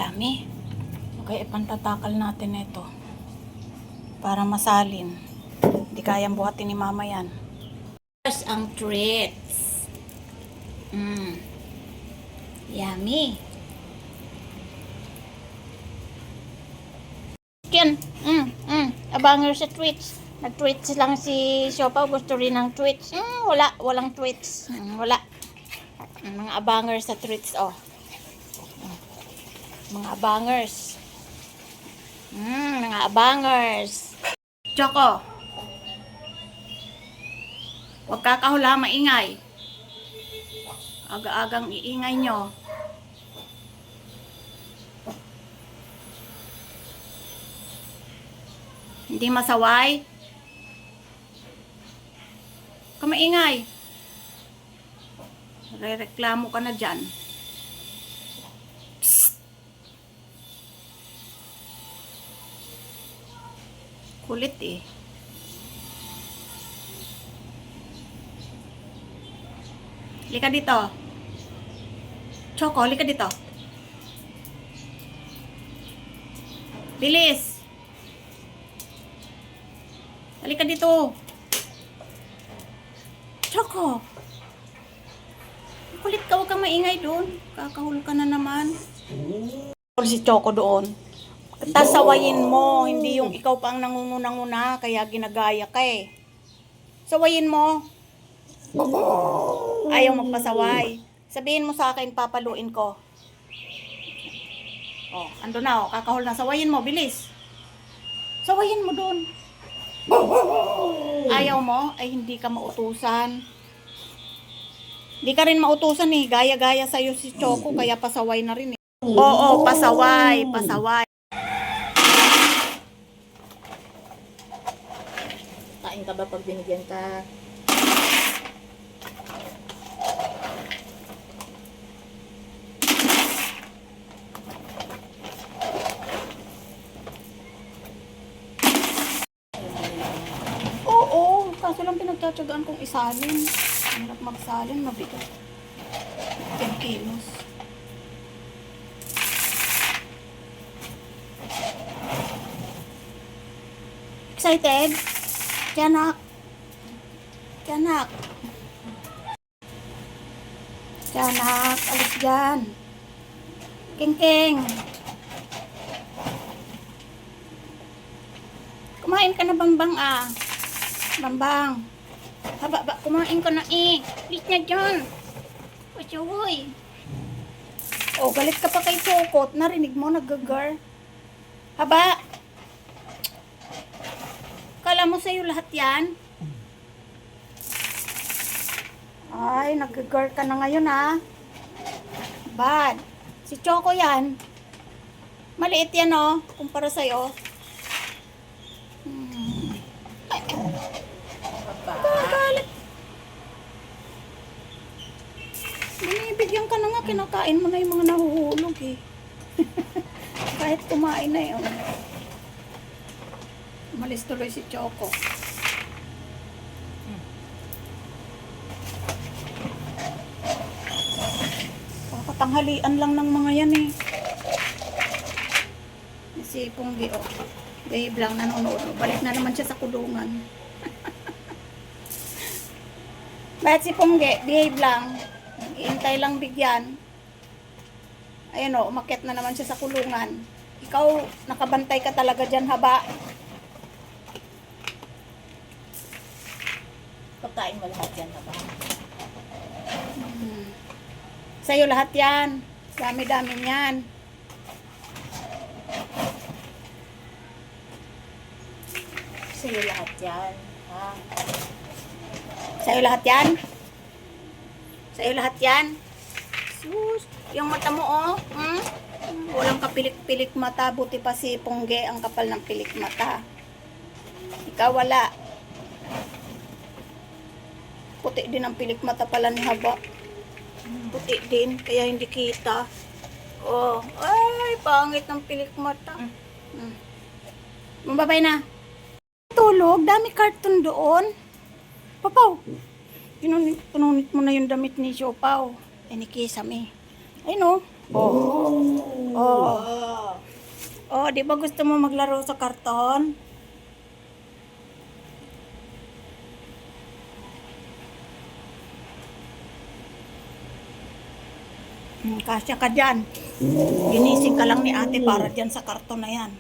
Dami. Okay, ipantatakal natin ito. Para masalin. Hindi kayang buhatin ni mama yan. First, ang treats. Yummy. Chicken. Abanger sa treats. Nag-treats lang si Siopaw. Gusto rin ng treats. Walang treats. Wala. Mga abanger sa treats, oh. Mga abangers. Mga abangers. Choco. Huwag kakahula, maingay. Aga-agang iingay nyo. Hindi masaway. Kamaingay. Re-reklamo ka na dyan. Kulit eh. Lika dito. Choco, lika dito. Bilis. Halika dito. Choco. Kulit ka, huwag kang maingay doon. Kakahul ka na naman. Si Choco doon. Tasawayin mo, hindi yung ikaw pa ang nangungunang-una, kaya ginagaya ka eh. Sawayin mo. Ayaw magpasaway. Sabihin mo sa akin, papaluin ko. Oh, ando na oh, kakahol na. Sawayin mo, bilis. Sawayin mo doon. Ayaw mo, ay hindi ka mautusan. Hindi ka rin mautusan eh. Gaya-gaya sa'yo si Choco, kaya pasaway na rin eh. Oo, pasaway, pasaway. Kain ka ba pag binigyan ka? Oo, kaso lang pinagtatsagaan kong isalin. Hirap magsalin, mabigat. 10 kilos. Excited? Tiyanak. Tiyanak. Tiyanak, alis dyan. King-king. Kumain ka na, Bambang ah. Bambang. Haba, kumain ka na eh. Please na dyan. Pasawoy. Oh, galit ka pa kay Chokot. Narinig mo, nag-gar. Haba. Kala mo sa'yo lahat yan? Ay, nag-gar ka na ngayon ha. Bad. Si Choco yan. Maliit yan oh, kumpara sa'yo. Galit. Binibigyan ka na nga, kinakain mo na yung mga nahuhulog eh. Kahit kumain na yun. Umalis tuloy si Choco. Katanghalian lang ng mga yan eh. Si Punggi oh. Babe lang nanonood. Balik na naman siya sa kulungan. Bakit si Punggi? Behave lang. Iintay lang bigyan. Ayun o, umakyat na naman siya sa kulungan. Ikaw, nakabantay ka talaga dyan, haba. Pagkain mo lahat yan, haba. Sa'yo lahat yan. Dami-dami yan. Sa'yo lahat yan. Ha? Sa'yo lahat yan? Sa'yo lahat yan? Sus, yung mata mo oh. Walang kapilik-pilik mata. Buti pa si Pungge ang kapal ng pilik mata. Ikaw wala. Puti din ang pilik mata pala ni Haba. Puti din, kaya hindi kita. Oh, ay, pangit ng pilik mata. Mababay na. Tulog, dami cartoon doon. Papaw, pinunit mo na yung damit ni Siopaw. Ni Kisame. Ay no. Oh. Oh. Oh. Oh, di ba gusto mo maglaro sa karton? Kasya ka dyan. Ginising ka lang ni ate para dyan sa karton na yan.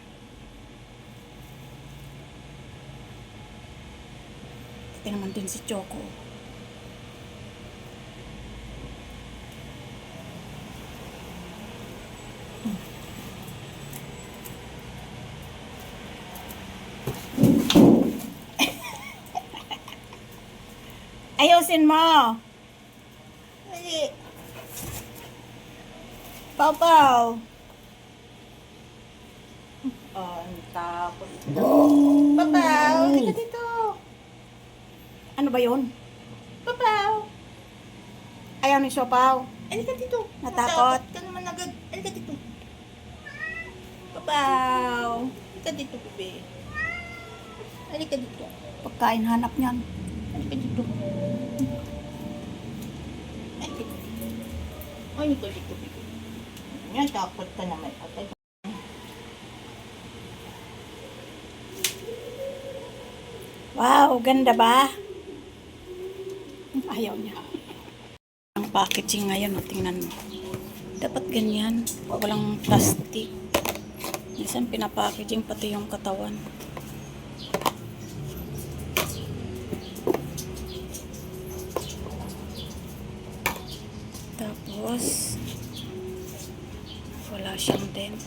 Ito naman din si Choco. Ayusin mo. Dali. Pau-pau. Oh, ang tapos. Papaw, halika dito. Ano ba yun? Papaw, Ayaw ni Siopaw. halika dito. Natakot? Ka naman agad. Halika dito. Papaw, halika dito, bebe. Halika dito. Pagkain hanap niyan. Halika dito. Halika dito. Halika dito, bebe. Yan, takot ka naman. Okay. Wow, ganda ba? Ayaw niya. Ang packaging ngayon, tingnan mo. Dapat ganyan. Walang plastic. Minsan pinapackaging pati yung katawan. Tapos, wala siyang dent.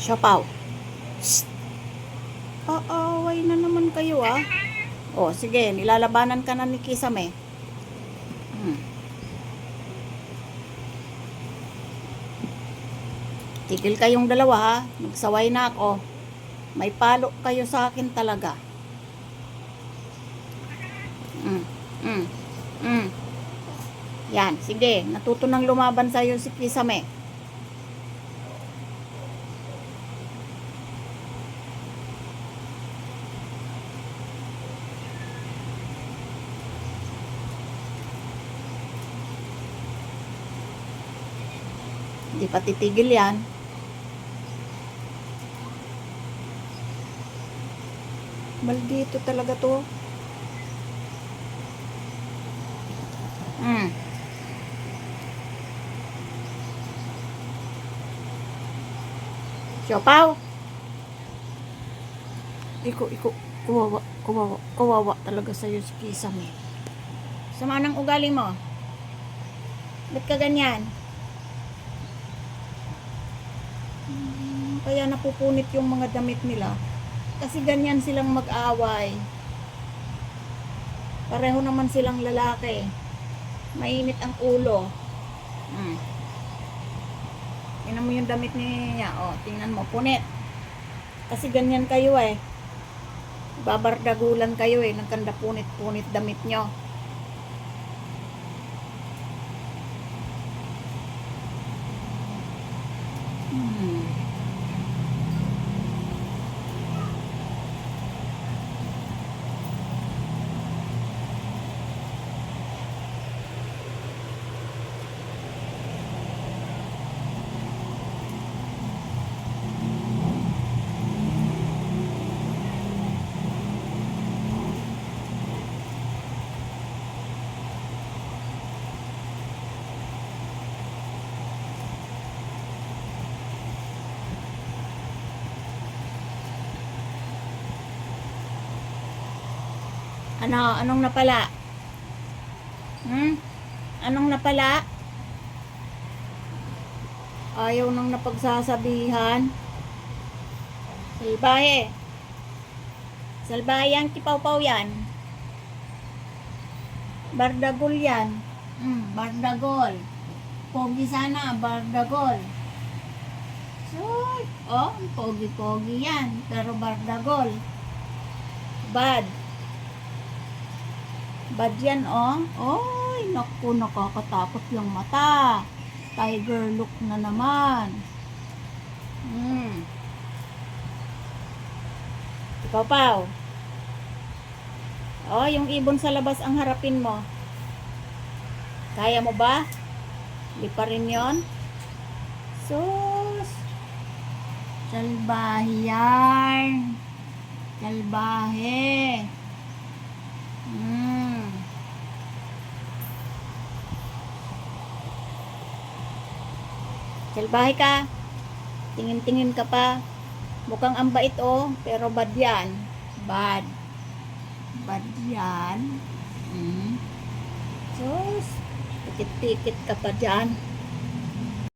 Siopaw. Aaway na naman kayo ah. Oh, sige, nilalabanan ka na ni Kisame. Tigil kayong dalawa ha. Magsaway na ako. May palo kayo sa akin talaga. Yan, sige. Natuto nang lumaban sa'yo si Kisame. Hindi pa titigil yan. Maldito talaga to. Siopaw. Kawawa talaga sa'yo si Kisam eh. Sama ng ugali mo. Ba't ka ganyan? Kaya napupunit yung mga damit nila. Kasi ganyan silang mag-away. Pareho naman silang lalaki. Mainit ang ulo. Tingnan mo yung damit niya. O, tingnan mo, punit. Kasi ganyan kayo eh. Babardagulan kayo eh. Nagkanda punit-punit damit nyo. Anong napala? Anong napala? Ayaw nang napagsasabihan. Salbahe. Salbahe yan, kipaw-paw yan. Bardagol yan. Bardagol. Pogi sana, bardagol. Oh, pogi-pogi yan. Pero bardagol. Bad. Bad yan, oh. Oy, naku, nakakatakot yung mata. Tiger look na naman. Ikaw, oh, yung ibon sa labas ang harapin mo. Kaya mo ba? Di pa rin yun? Sus. Salbahe yan. Salbahe. Salbahe ka. Tingin-tingin ka pa. Mukhang ang bait oh, pero bad yan. Bad. Bad yan. Sus. Pikit-pikit ka pa dyan.